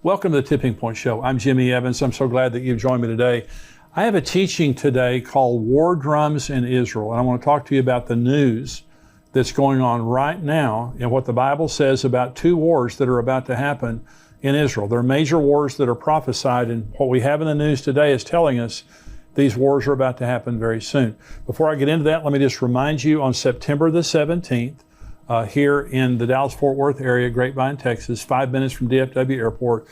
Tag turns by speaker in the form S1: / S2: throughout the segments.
S1: Welcome to the Tipping Point Show. I'm Jimmy Evans. I'm so glad that you've joined me today. I have a teaching today called War Drums in Israel, and I want to talk to you about the news that's going on right now and what the Bible says about two wars that are about to happen in Israel. There are major wars that are prophesied, and what we have in the news today is telling us these wars are about to happen very soon. Before I get into that, let me just remind you on September the 17th, here in the Dallas-Fort Worth area, Grapevine, Texas, 5 minutes from DFW Airport,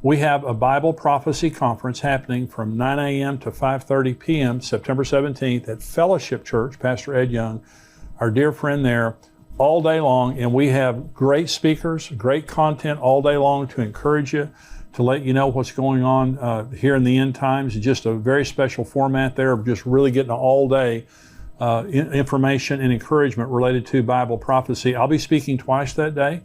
S1: we have a Bible Prophecy Conference happening from 9 a.m. to 5:30 p.m. September 17th at Fellowship Church, Pastor Ed Young, our dear friend there, all day long. And we have great speakers, great content all day long to encourage you, to let you know what's going on here in the end times. Just a very special format there of just really getting all day information and encouragement related to Bible prophecy. I'll be speaking twice that day.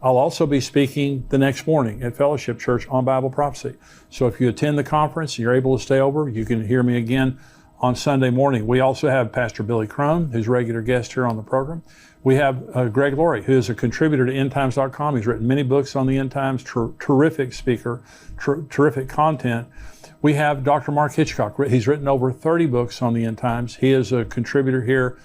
S1: I'll also be speaking the next morning at Fellowship Church on Bible prophecy. So if you attend the conference and you're able to stay over, you can hear me again on Sunday morning. We also have Pastor Billy Crone, who's a regular guest here on the program. We have Greg Laurie, who is a contributor to endtimes.com. He's written many books on the end times, terrific speaker, terrific content. We have Dr. Mark Hitchcock. He's written over 30 books on the end times. He is a contributor here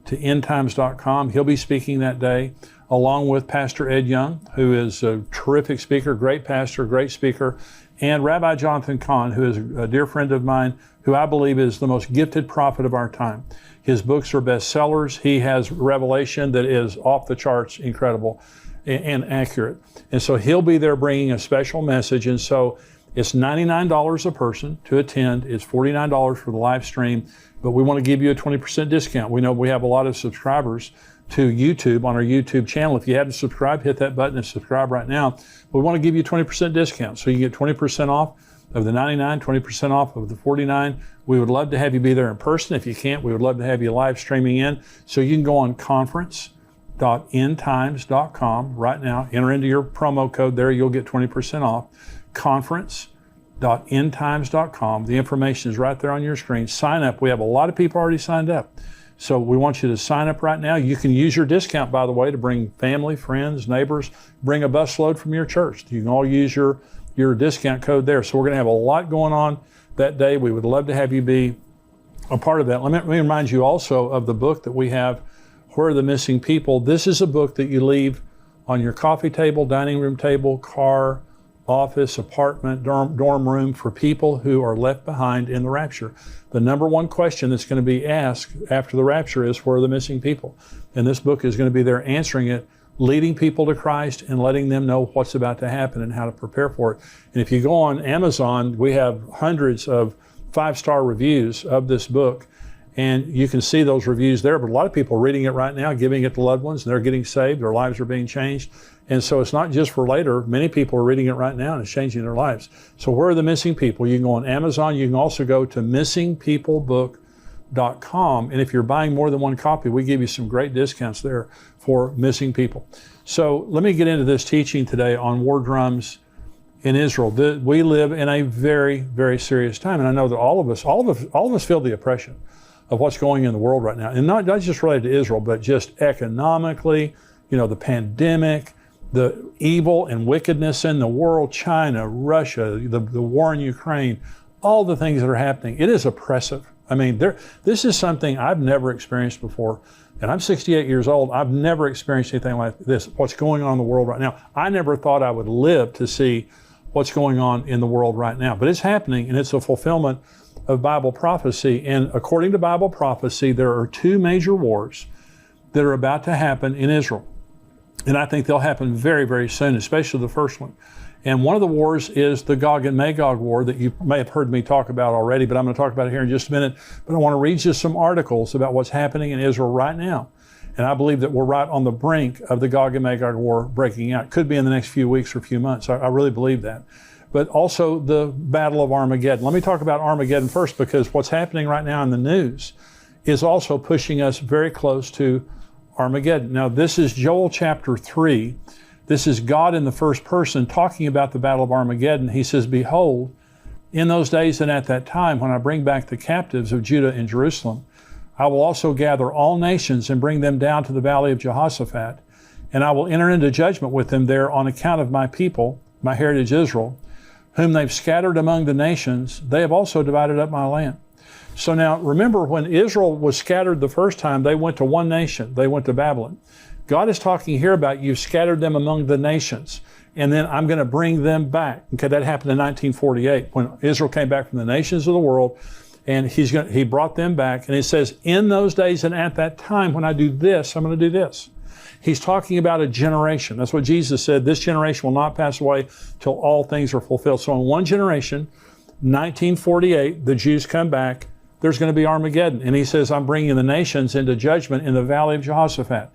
S1: to endtimes.com. He'll be speaking that day, along with Pastor Ed Young, who is a terrific speaker, great pastor, great speaker, and Rabbi Jonathan Cahn, who is a dear friend of mine, who I believe is the most gifted prophet of our time. His books are bestsellers. He has revelation that is off the charts, incredible and accurate. And so he'll be there bringing a special message. And so it's $99 a person to attend. It's $49 for the live stream, but we want to give you a 20% discount. We know we have a lot of subscribers to YouTube on our YouTube channel. If you haven't subscribed, hit that button and subscribe right now. We want to give you a 20% discount. So you get 20% off of the 99, 20% off of the 49. We would love to have you be there in person. If you can't, we would love to have you live streaming in. So you can go on conference.endtimes.com right now. Enter into your promo code there. You'll get 20% off. Conference.endtimes.com. The information is right there on your screen. Sign up. We have a lot of people already signed up. So we want you to sign up right now. You can use your discount, by the way, to bring family, friends, neighbors, bring a busload from your church. You can all use your discount code there. So we're going to have a lot going on that day. We would love to have you be a part of that. Let me remind you also of the book that we have, Where Are the Missing People? This is a book that you leave on your coffee table, dining room table, car, office, apartment, dorm room for people who are left behind in the rapture. The number one question that's going to be asked after the rapture is, where are the missing people? And this book is going to be there answering it, leading people to Christ and letting them know what's about to happen and how to prepare for it. And if you go on Amazon, we have hundreds of 5-star reviews of this book, and you can see those reviews there. But a lot of people are reading it right now, giving it to loved ones, and they're getting saved. Their lives are being changed. And so it's not just for later. Many people are reading it right now and it's changing their lives. So where are the missing people? You can go on Amazon. You can also go to missingpeoplebook.com. And if you're buying more than one copy, we give you some great discounts there for missing people. So let me get into this teaching today on war drums in Israel. We live in a very, very serious time. And I know that all of us feel the oppression of what's going on in the world right now. And not just related to Israel, but just economically, the pandemic, the evil and wickedness in the world, China, Russia, the war in Ukraine, all the things that are happening. It is oppressive. I mean, this is something I've never experienced before. And I'm 68 years old. I've never experienced anything like this, what's going on in the world right now. I never thought I would live to see what's going on in the world right now. But it's happening, and it's a fulfillment of Bible prophecy. And according to Bible prophecy, there are two major wars that are about to happen in Israel. And I think they'll happen very, very soon, especially the first one. And one of the wars is the Gog and Magog war that you may have heard me talk about already, but I'm going to talk about it here in just a minute. But I want to read you some articles about what's happening in Israel right now. And I believe that we're right on the brink of the Gog and Magog war breaking out. Could be in the next few weeks or few months. I really believe that. But also the Battle of Armageddon. Let me talk about Armageddon first, because what's happening right now in the news is also pushing us very close to Armageddon. Now, this is Joel chapter 3. This is God in the first person talking about the Battle of Armageddon. He says, "Behold, in those days and at that time, when I bring back the captives of Judah and Jerusalem, I will also gather all nations and bring them down to the valley of Jehoshaphat, and I will enter into judgment with them there on account of my people, my heritage Israel, whom they've scattered among the nations, they have also divided up my land. So now remember, when Israel was scattered the first time, they went to one nation. They went to Babylon. God is talking here about you've scattered them among the nations, and then I'm going to bring them back. Okay, that happened in 1948 when Israel came back from the nations of the world, and he brought them back. And it says, in those days and at that time, when I do this, I'm going to do this. He's talking about a generation. That's what Jesus said. This generation will not pass away till all things are fulfilled. So in one generation, 1948, the Jews come back. There's going to be Armageddon. And he says, I'm bringing the nations into judgment in the valley of Jehoshaphat.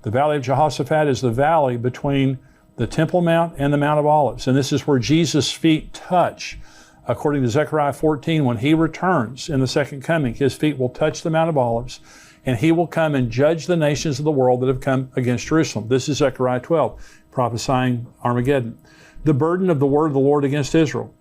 S1: The valley of Jehoshaphat is the valley between the Temple Mount and the Mount of Olives. And this is where Jesus' feet touch. According to Zechariah 14, when he returns in the second coming, his feet will touch the Mount of Olives, and he will come and judge the nations of the world that have come against Jerusalem. This is Zechariah 12, prophesying Armageddon. The burden of the word of the Lord against Israel.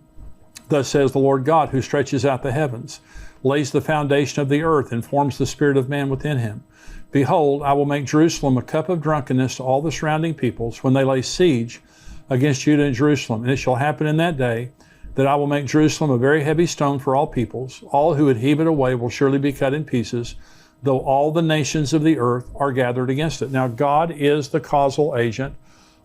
S1: Thus says the Lord God, who stretches out the heavens, lays the foundation of the earth, and forms the spirit of man within him. Behold, I will make Jerusalem a cup of drunkenness to all the surrounding peoples when they lay siege against Judah and Jerusalem. And it shall happen in that day that I will make Jerusalem a very heavy stone for all peoples. All who would heave it away will surely be cut in pieces, though all the nations of the earth are gathered against it. Now, God is the causal agent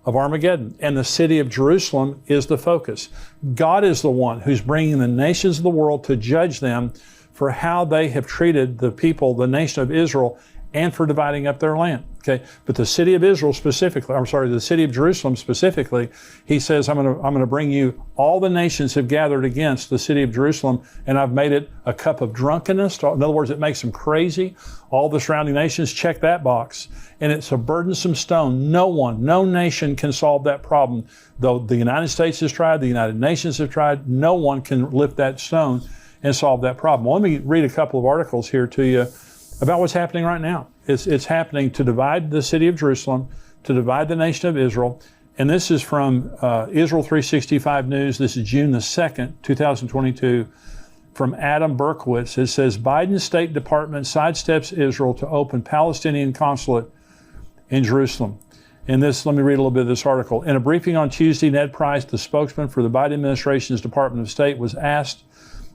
S1: of Armageddon, and the city of Jerusalem is the focus. God is the one who's bringing the nations of the world to judge them for how they have treated the people, the nation of Israel, and for dividing up their land. Okay, but the city of Israel specifically, the city of Jerusalem specifically, he says, I'm going to bring you, all the nations have gathered against the city of Jerusalem, and I've made it a cup of drunkenness. In other words, it makes them crazy. All the surrounding nations, check that box. And it's a burdensome stone. No nation can solve that problem. Though the United States has tried, the United Nations have tried, no one can lift that stone and solve that problem. Well, let me read a couple of articles here to you about what's happening right now. It's happening to divide the city of Jerusalem, to divide the nation of Israel. And this is from Israel 365 News. This is June the 2nd, 2022, from Adam Berkowitz. It says, Biden's State Department sidesteps Israel to open Palestinian consulate in Jerusalem. And this, let me read a little bit of this article. In a briefing on Tuesday, Ned Price, the spokesman for the Biden administration's Department of State, was asked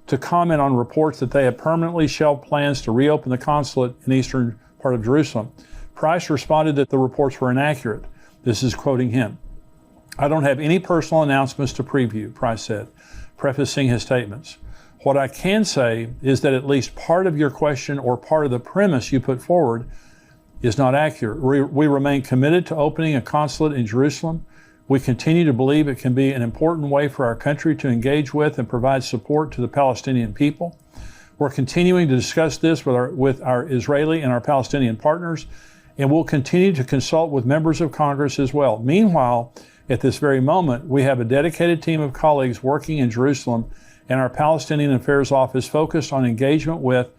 S1: to comment on reports that they have permanently shelved plans to reopen the consulate in eastern part of Jerusalem. Price responded that the reports were inaccurate. This is quoting him. I don't have any personal announcements to preview, Price said, prefacing his statements. What I can say is that at least part of your question or part of the premise you put forward is not accurate. We remain committed to opening a consulate in Jerusalem. We continue to believe it can be an important way for our country to engage with and provide support to the Palestinian people. We're continuing to discuss this with our Israeli and our Palestinian partners, and we'll continue to consult with members of Congress as well. Meanwhile, at this very moment, we have a dedicated team of colleagues working in Jerusalem and our Palestinian Affairs Office focused on engagement with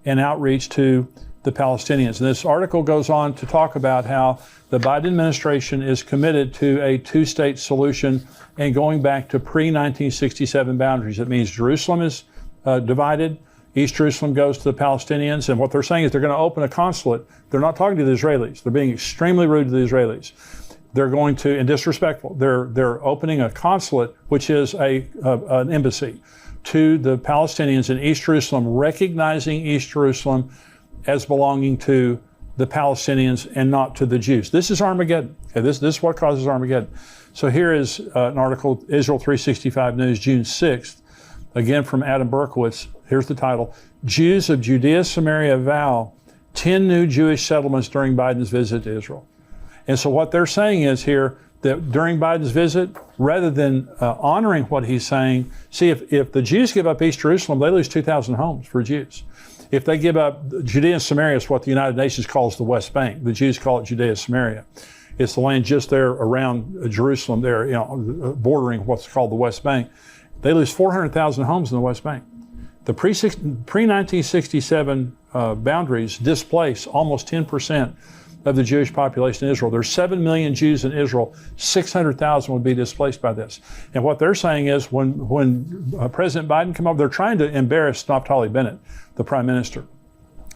S1: and outreach to the Palestinians. And this article goes on to talk about how the Biden administration is committed to a two-state solution and going back to pre-1967 boundaries. It means Jerusalem is divided. East Jerusalem goes to the Palestinians, and what they're saying is they're going to open a consulate. They're not talking to the Israelis. They're being extremely rude to the Israelis. They're going to, and disrespectful. They're opening a consulate, which is an embassy, to the Palestinians in East Jerusalem, recognizing East Jerusalem as belonging to the Palestinians and not to the Jews. This is Armageddon. Okay, this is what causes Armageddon. So here is an article, Israel 365 News, June 6th, again from Adam Berkowitz. Here's the title, Jews of Judea, Samaria vow 10 new Jewish settlements during Biden's visit to Israel. And so what they're saying is here that during Biden's visit, rather than honoring what he's saying, see, if the Jews give up East Jerusalem, they lose 2,000 homes for Jews. If they give up Judea and Samaria, is what the United Nations calls the West Bank. The Jews call it Judea Samaria. It's the land just there around Jerusalem, there, bordering what's called the West Bank. They lose 400,000 homes in the West Bank. The pre-1967 boundaries displace almost 10% of the Jewish population in Israel. There's 7 million Jews in Israel. 600,000 would be displaced by this. And what they're saying is when President Biden came over, they're trying to embarrass Naftali Bennett, the prime minister.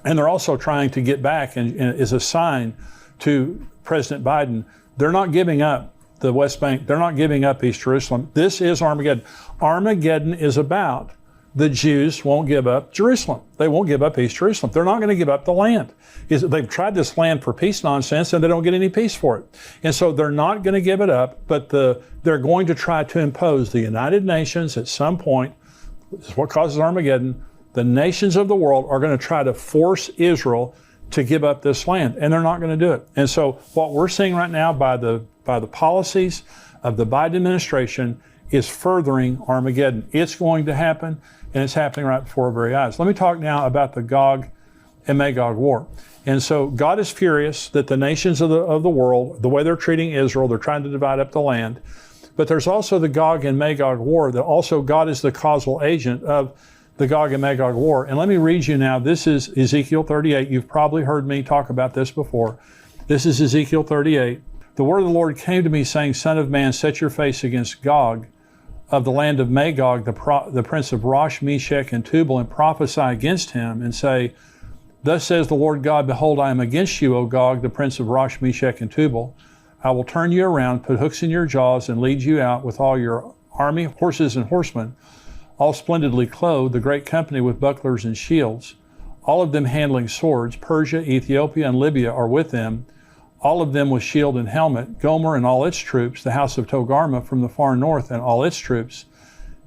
S1: And they're also trying to get back, and as a sign to President Biden, they're not giving up the West Bank. They're not giving up East Jerusalem. This is Armageddon. Armageddon is about the Jews won't give up Jerusalem. They won't give up East Jerusalem. They're not going to give up the land. They've tried this land for peace nonsense, and they don't get any peace for it. And so they're not going to give it up, but they're going to try to impose the United Nations at some point. This is what causes Armageddon. The nations of the world are going to try to force Israel to give up this land, and they're not going to do it. And so what we're seeing right now by the policies of the Biden administration is furthering Armageddon. It's going to happen, and it's happening right before our very eyes. Let me talk now about the Gog and Magog war. And so God is furious that the nations of the world, the way they're treating Israel, they're trying to divide up the land. But there's also the Gog and Magog war, that also God is the causal agent of the Gog and Magog war. And let me read you now, this is Ezekiel 38. You've probably heard me talk about this before. This is Ezekiel 38. The word of the Lord came to me saying, Son of man, set your face against Gog of the land of Magog, the prince of Rosh, Meshech, and Tubal, and prophesy against him and say, Thus says the Lord God, Behold, I am against you, O Gog, the prince of Rosh, Meshech, and Tubal. I will turn you around, put hooks in your jaws, and lead you out with all your army, horses and horsemen, all splendidly clothed, the great company with bucklers and shields, all of them handling swords. Persia, Ethiopia, and Libya are with them, all of them with shield and helmet. Gomer and all its troops, the house of Togarmah from the far north and all its troops.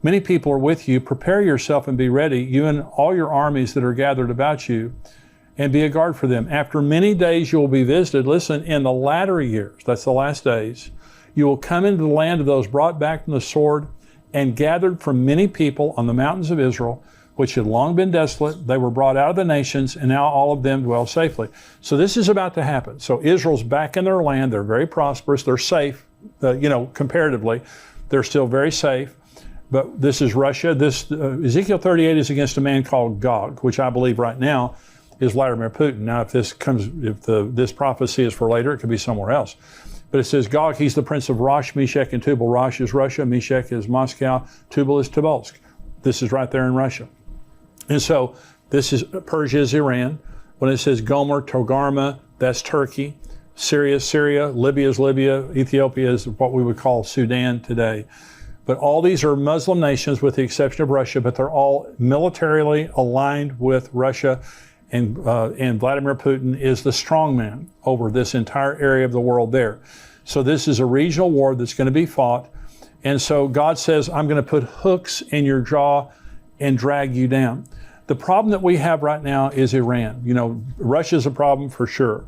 S1: Many people are with you. Prepare yourself and be ready, you and all your armies that are gathered about you, and be a guard for them. After many days you will be visited. Listen, in the latter years, that's the last days, you will come into the land of those brought back from the sword and gathered from many people on the mountains of Israel, which had long been desolate. They were brought out of the nations, and now all of them dwell safely. So this is about to happen. So Israel's back in their land. They're very prosperous. They're safe, comparatively. They're still very safe. But this is Russia. This Ezekiel 38 is against a man called Gog, which I believe right now is Vladimir Putin. Now, if this prophecy is for later, it could be somewhere else. But it says Gog, he's the prince of Rosh, Meshech, and Tubal. Rosh is Russia, Meshech is Moscow, Tubal is Tobolsk. This is right there in Russia. And so this is Persia is Iran. When it says Gomer, Togarmah, that's Turkey. Syria is Syria, Libya is Libya, Ethiopia is what we would call Sudan today. But all these are Muslim nations with the exception of Russia, but they're all militarily aligned with Russia. And Vladimir Putin is the strongman over this entire area of the world there. So this is a regional war that's going to be fought. And so God says, I'm going to put hooks in your jaw and drag you down. The problem that we have right now is Iran. Russia's a problem for sure.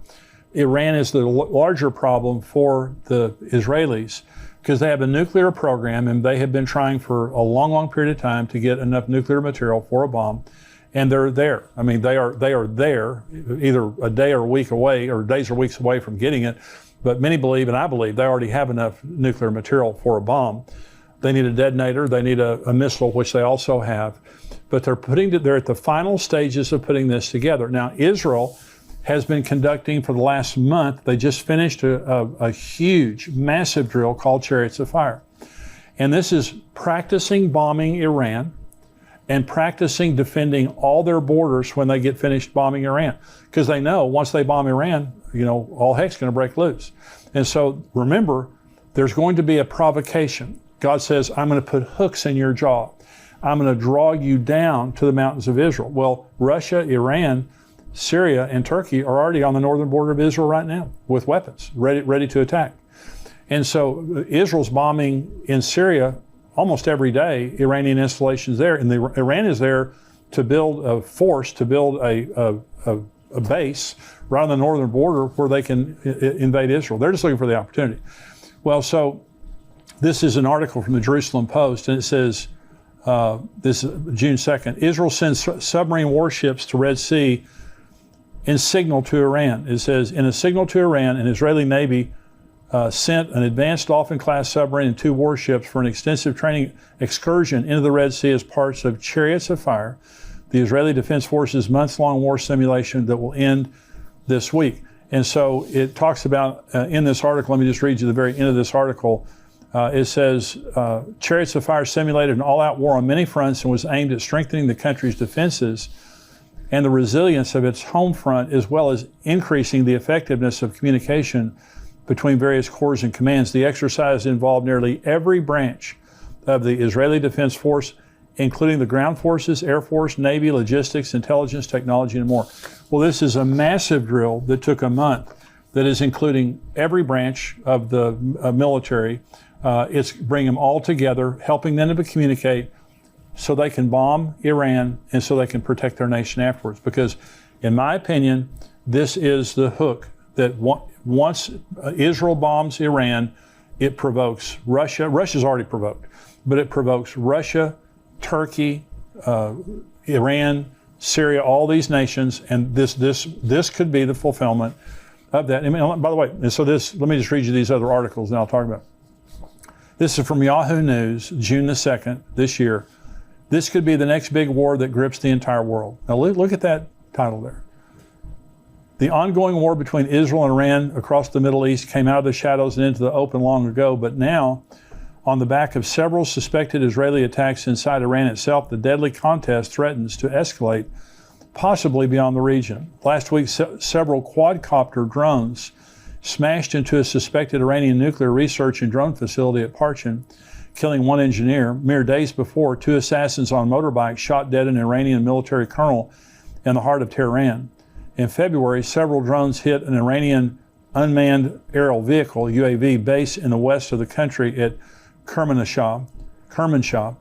S1: Iran is the larger problem for the Israelis because they have a nuclear program, and they have been trying for a long, long period of time to get enough nuclear material for a bomb. And they're there. I mean, they are there, either a day or a week away, or days or weeks away from getting it. But many believe, and I believe, they already have enough nuclear material for a bomb. They need a detonator. They need a missile, which they also have. But they're at the final stages of putting this together. Now, Israel has been conducting for the last month. They just finished a huge, massive drill called Chariots of Fire. And this is practicing bombing Iran and practicing defending all their borders when they get finished bombing Iran. Because they know once they bomb Iran, all heck's going to break loose. And so remember, there's going to be a provocation. God says, I'm going to put hooks in your jaw. I'm going to draw you down to the mountains of Israel. Well, Russia, Iran, Syria, and Turkey are already on the northern border of Israel right now with weapons, ready to attack. And so Israel's bombing in Syria almost every day, Iranian installations there, and Iran is there to build a force, to build a base right on the northern border where they can invade Israel. They're just looking for the opportunity. Well, so this is an article from the Jerusalem Post, and it says, this is June 2nd, Israel sends submarine warships to Red Sea in signal to Iran. It says, in a signal to Iran, an Israeli Navy sent an advanced Dolphin-class submarine and 2 warships for an extensive training excursion into the Red Sea as parts of Chariots of Fire, the Israeli Defense Forces' months-long war simulation that will end this week. And so it talks about, in this article, let me just read you the very end of this article. It says, Chariots of Fire simulated an all-out war on many fronts and was aimed at strengthening the country's defenses and the resilience of its home front, as well as increasing the effectiveness of communication between various corps and commands. The exercise involved nearly every branch of the Israeli Defense Force, including the ground forces, Air Force, Navy, logistics, intelligence, technology, and more. Well, this is a massive drill that took a month that is including every branch of the military. It's bringing them all together, helping them to communicate so they can bomb Iran and so they can protect their nation afterwards. Because in my opinion, this is the hook that once Israel bombs Iran, it provokes Russia. Russia's already provoked, but it provokes Russia, Turkey, Iran, Syria, all these nations, and this could be the fulfillment of that. I mean, by the way, and so let me just read you these other articles and I'll talk about it. This is from Yahoo News, June the 2nd, this year. This could be the next big war that grips the entire world. Now look at that title there. The ongoing war between Israel and Iran across the Middle East came out of the shadows and into the open long ago, but now, on the back of several suspected Israeli attacks inside Iran itself, the deadly contest threatens to escalate, possibly beyond the region. Last week, several quadcopter drones smashed into a suspected Iranian nuclear research and drone facility at Parchin, killing one engineer. Mere days before, 2 assassins on motorbikes shot dead an Iranian military colonel in the heart of Tehran. In February, several drones hit an Iranian unmanned aerial vehicle, UAV, base in the west of the country at Kermanshah.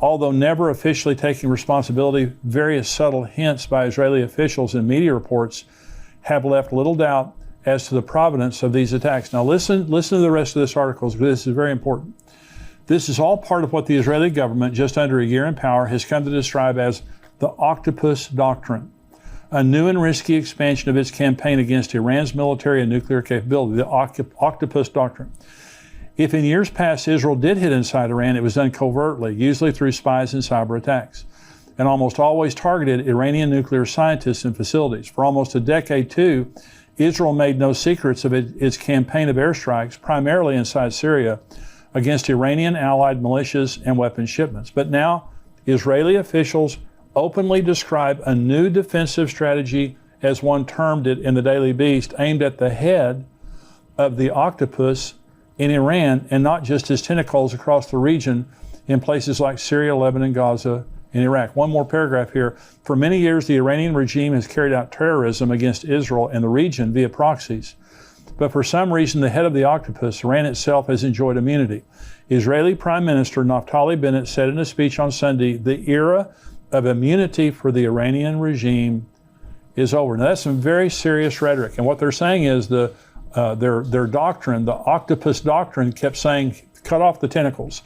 S1: Although never officially taking responsibility, various subtle hints by Israeli officials and media reports have left little doubt as to the provenance of these attacks. Now listen to the rest of this article, because this is very important. This is all part of what the Israeli government, just under a year in power, has come to describe as the Octopus Doctrine, a new and risky expansion of its campaign against Iran's military and nuclear capability, the Octopus Doctrine. If in years past Israel did hit inside Iran, it was done covertly, usually through spies and cyber attacks, and almost always targeted Iranian nuclear scientists and facilities. For almost a decade, too, Israel made no secrets of its campaign of airstrikes, primarily inside Syria, against Iranian allied militias and weapons shipments. But now, Israeli officials openly describe a new defensive strategy, as one termed it in the Daily Beast, aimed at the head of the octopus in Iran, and not just his tentacles across the region in places like Syria, Lebanon, Gaza, and Iraq. One more paragraph here. For many years, the Iranian regime has carried out terrorism against Israel and the region via proxies. But for some reason, the head of the octopus, Iran itself, has enjoyed immunity. Israeli Prime Minister Naftali Bennett said in a speech on Sunday, the era of immunity for the Iranian regime is over. Now, that's some very serious rhetoric. And what they're saying is their doctrine, the Octopus Doctrine, kept saying, cut off the tentacles,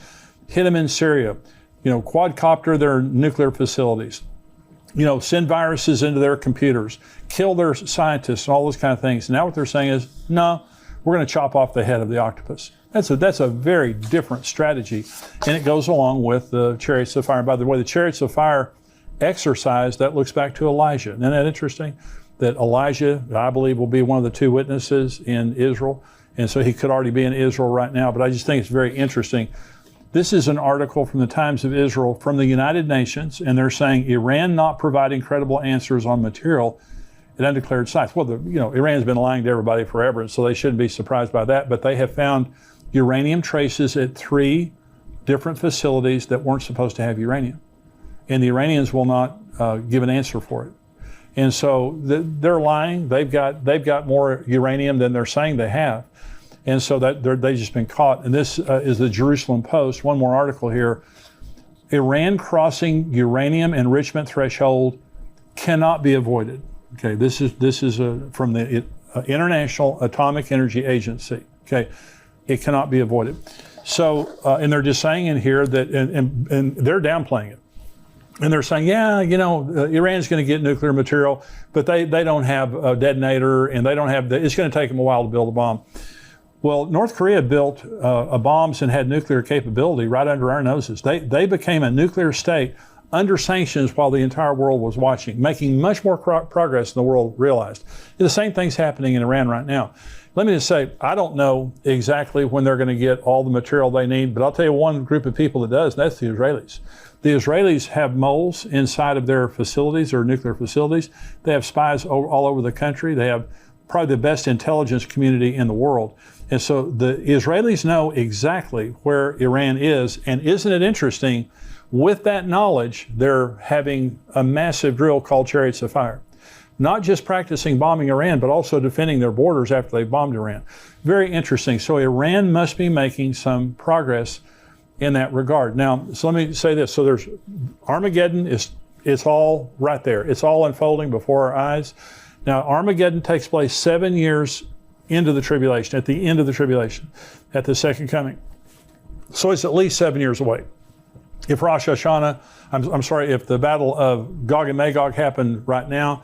S1: hit them in Syria, quadcopter their nuclear facilities, send viruses into their computers, kill their scientists, all those kind of things. Now what they're saying is, no, we're going to chop off the head of the octopus. That's a very different strategy, and it goes along with the chariots of fire. And by the way, the chariots of fire exercise, that looks back to Elijah. Isn't that interesting? That Elijah, I believe, will be one of the 2 witnesses in Israel, and so he could already be in Israel right now, but I just think it's very interesting. This is an article from the Times of Israel from the United Nations, and they're saying Iran not providing credible answers on material at undeclared sites. Well, Iran's been lying to everybody forever, and so they shouldn't be surprised by that, but they have found uranium traces at 3 different facilities that weren't supposed to have uranium, and the Iranians will not give an answer for it. And so they're lying. They've got more uranium than they're saying they have. And so they've just been caught. And this is the Jerusalem Post. One more article here. Iran crossing uranium enrichment threshold cannot be avoided. Okay, this is from the International Atomic Energy Agency. Okay, it cannot be avoided. So, and they're just saying in here that, and they're downplaying it. And they're saying, Iran's going to get nuclear material, but they don't have a detonator, and they don't have it's going to take them a while to build a bomb. Well, North Korea built bombs and had nuclear capability right under our noses. They became a nuclear state under sanctions while the entire world was watching, making much more progress than the world realized. The same thing's happening in Iran right now. Let me just say, I don't know exactly when they're going to get all the material they need, but I'll tell you one group of people that does, and that's the Israelis. The Israelis have moles inside of their facilities, or nuclear facilities. They have spies all over the country. They have probably the best intelligence community in the world. And so the Israelis know exactly where Iran is. And isn't it interesting? With that knowledge, they're having a massive drill called Chariots of Fire. Not just practicing bombing Iran, but also defending their borders after they've bombed Iran. Very interesting. So Iran must be making some progress in that regard. Now, so let me say this. So there's Armageddon, it's all right there. It's all unfolding before our eyes. Now, Armageddon takes place 7 years into the tribulation, at the end of the tribulation, at the second coming. So it's at least 7 years away. If Rosh Hashanah, if the battle of Gog and Magog happened right now.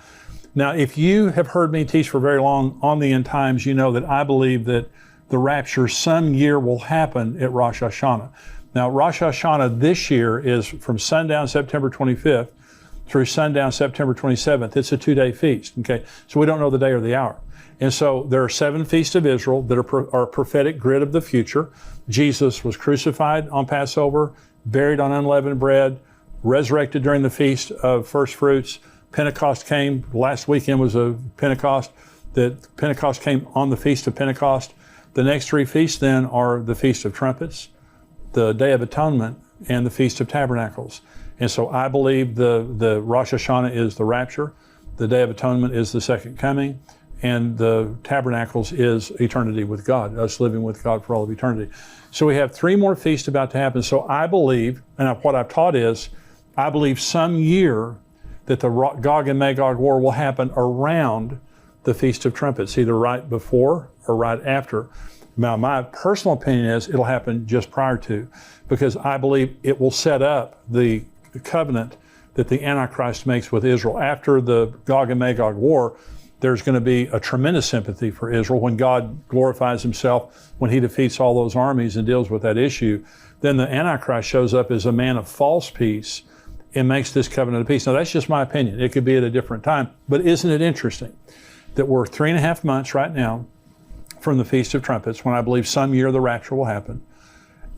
S1: Now, if you have heard me teach for very long on the end times, you know that I believe that the rapture some year will happen at Rosh Hashanah. Now, Rosh Hashanah this year is from sundown September 25th through sundown September 27th. It's a 2-day feast, okay? So we don't know the day or the hour. And so there are 7 feasts of Israel that are a prophetic grid of the future. Jesus was crucified on Passover, buried on unleavened bread, resurrected during the Feast of First Fruits. Pentecost came. Last weekend was a Pentecost. Pentecost came on the Feast of Pentecost. The next 3 feasts then are the Feast of Trumpets, the Day of Atonement, and the Feast of Tabernacles. And so I believe the Rosh Hashanah is the rapture, the Day of Atonement is the second coming, and the Tabernacles is eternity with God, us living with God for all of eternity. So we have 3 more feasts about to happen. So I believe, and what I've taught is, I believe some year that the Gog and Magog war will happen around the Feast of Trumpets, either right before or right after. Now, my personal opinion is it'll happen just prior to, because I believe it will set up the covenant that the Antichrist makes with Israel. After the Gog and Magog war, there's going to be a tremendous sympathy for Israel when God glorifies himself, when he defeats all those armies and deals with that issue. Then the Antichrist shows up as a man of false peace and makes this covenant of peace. Now, that's just my opinion. It could be at a different time. But isn't it interesting that we're 3.5 months right now from the Feast of Trumpets, when I believe some year the rapture will happen.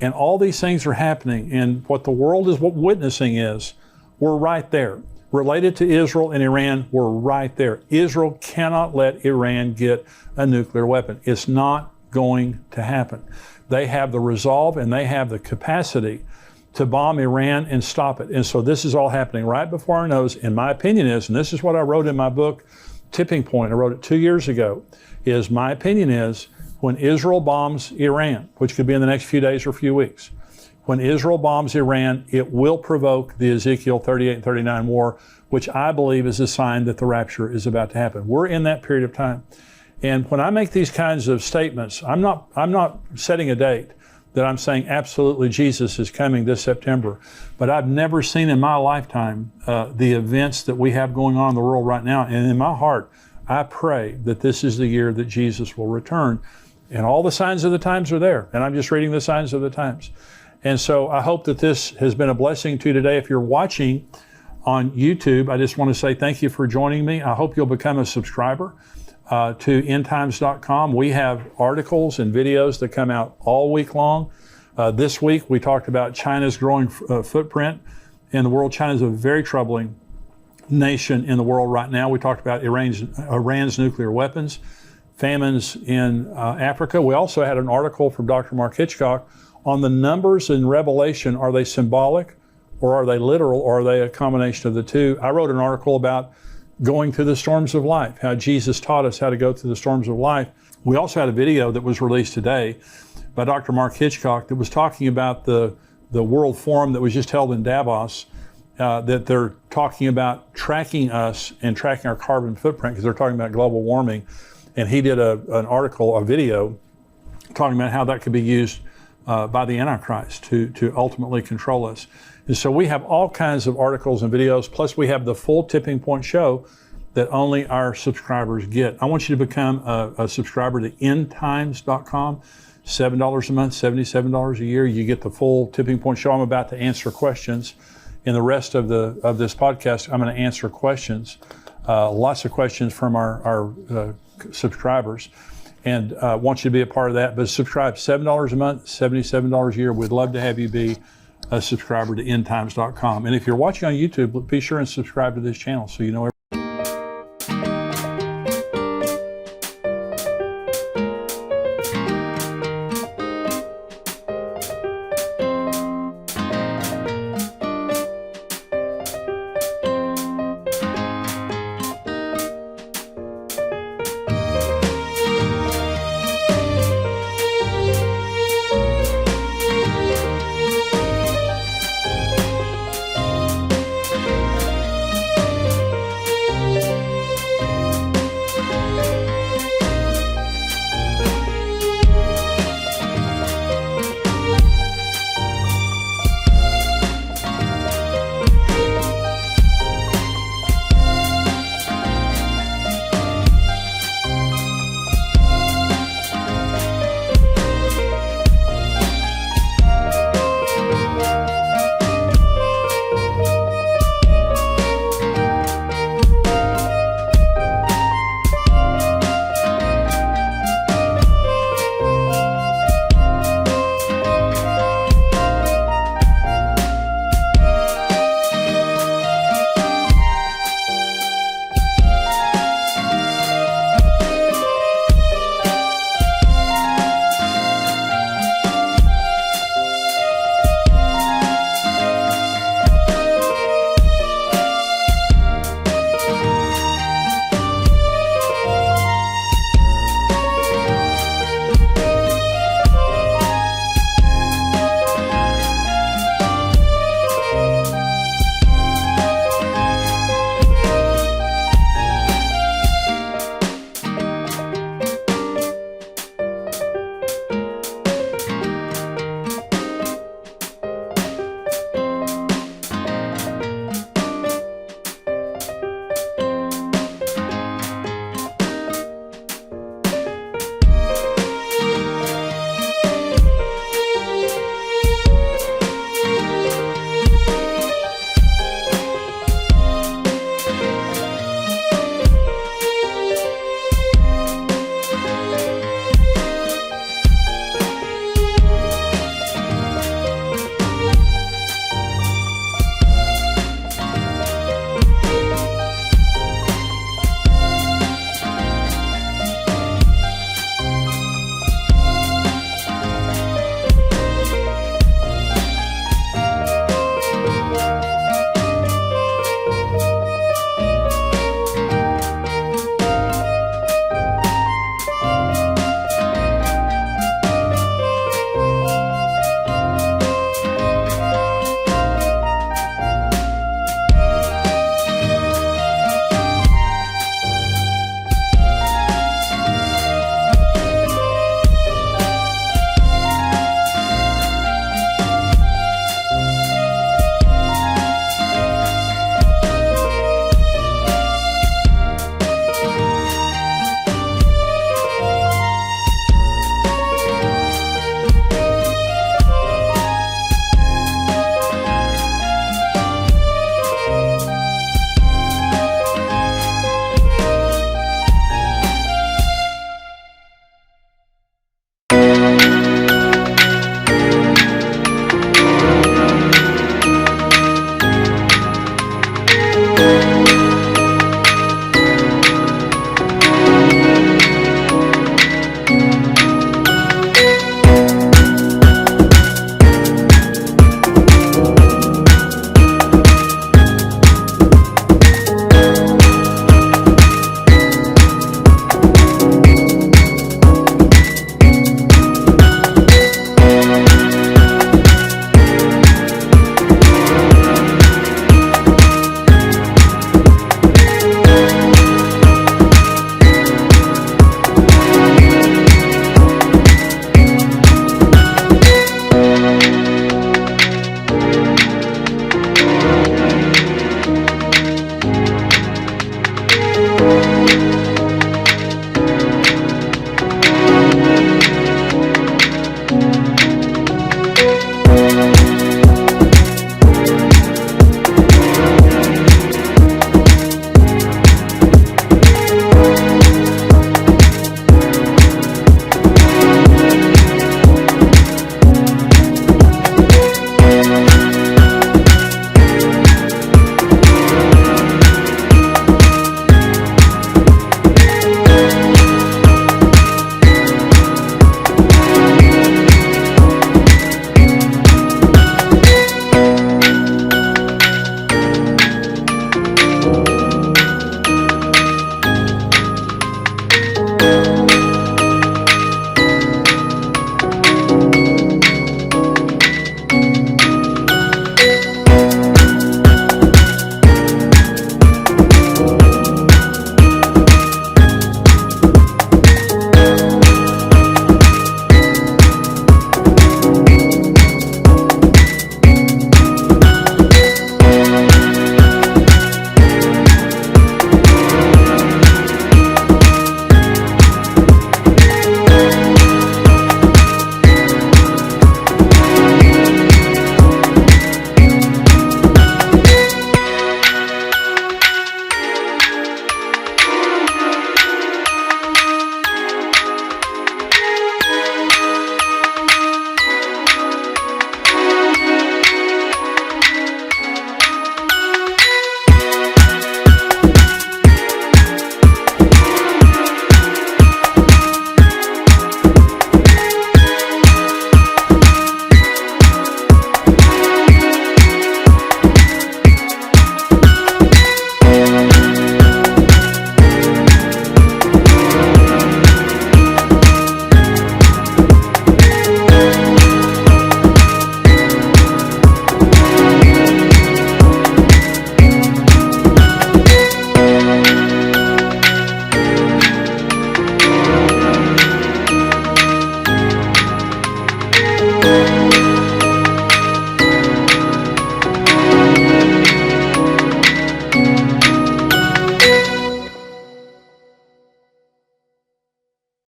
S1: And all these things are happening. And what the world is witnessing is, we're right there. Related to Israel and Iran, we're right there. Israel cannot let Iran get a nuclear weapon. It's not going to happen. They have the resolve and they have the capacity to bomb Iran and stop it. And so this is all happening right before our nose. And my opinion is, and this is what I wrote in my book, Tipping Point, I wrote it 2 years ago, is my opinion is when Israel bombs Iran, which could be in the next few days or few weeks, when Israel bombs Iran, it will provoke the Ezekiel 38 and 39 war, which I believe is a sign that the rapture is about to happen. We're in that period of time. And when I make these kinds of statements, I'm not setting a date that I'm saying absolutely Jesus is coming this September. But I've never seen in my lifetime the events that we have going on in the world right now. And in my heart, I pray that this is the year that Jesus will return. And all the signs of the times are there. And I'm just reading the signs of the times. And so I hope that this has been a blessing to you today. If you're watching on YouTube, I just want to say thank you for joining me. I hope you'll become a subscriber to endtimes.com. We have articles and videos that come out all week long. This week we talked about China's growing footprint in the world. China is a very troubling nation in the world right now. We talked about Iran's nuclear weapons, famines in Africa. We also had an article from Dr. Mark Hitchcock on the numbers in Revelation. Are they symbolic or are they literal or are they a combination of the two? I wrote an article about going through the storms of life, how Jesus taught us how to go through the storms of life. We also had a video that was released today by Dr. Mark Hitchcock that was talking about the World Forum that was just held in Davos, that they're talking about tracking us and tracking our carbon footprint because they're talking about global warming. And he did an article, a video, talking about how that could be used by the Antichrist to ultimately control us. And so we have all kinds of articles and videos, plus we have the full Tipping Point show that only our subscribers get. I want you to become a subscriber to endtimes.com, $7 a month, $77 a year. You get the full Tipping Point show. I'm about to answer questions. In the rest of this podcast, I'm going to answer questions, lots of questions from our subscribers. And I want you to be a part of that. But subscribe, $7 a month, $77 a year. We'd love to have you be a subscriber to endtimes.com. And if you're watching on YouTube, be sure and subscribe to this channel so you know